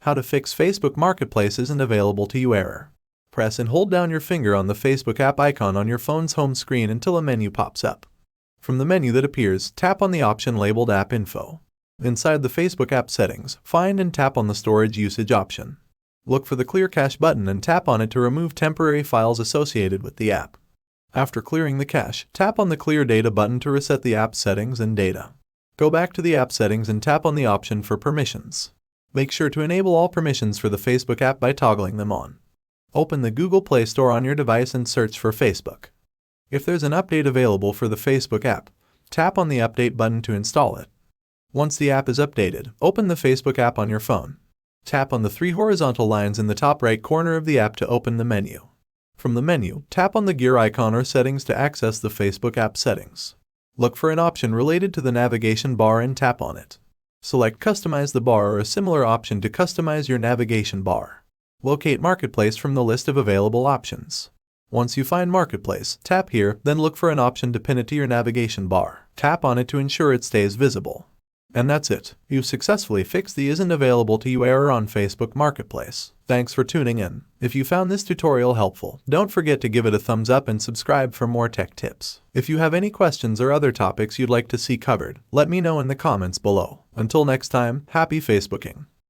How to fix Facebook Marketplace isn't available to you error. Press and hold down your finger on the Facebook app icon on your phone's home screen until a menu pops up. From the menu that appears, tap on the option labeled App Info. Inside the Facebook app settings, find and tap on the Storage Usage option. Look for the Clear Cache button and tap on it to remove temporary files associated with the app. After clearing the cache, tap on the Clear Data button to reset the app settings and data. Go back to the app settings and tap on the option for permissions. Make sure to enable all permissions for the Facebook app by toggling them on. Open the Google Play Store on your device and search for Facebook. If there's an update available for the Facebook app, tap on the Update button to install it. Once the app is updated, open the Facebook app on your phone. Tap on the three horizontal lines in the top right corner of the app to open the menu. From the menu, tap on the gear icon or settings to access the Facebook app settings. Look for an option related to the navigation bar and tap on it. Select Customize the bar or a similar option to customize your navigation bar. Locate Marketplace from the list of available options. Once you find Marketplace, tap here, then look for an option to pin it to your navigation bar. Tap on it to ensure it stays visible. And that's it. You've successfully fixed the Isn't Available to You error on Facebook Marketplace. Thanks for tuning in. If you found this tutorial helpful, don't forget to give it a thumbs up and subscribe for more tech tips. If you have any questions or other topics you'd like to see covered, let me know in the comments below. Until next time, happy Facebooking.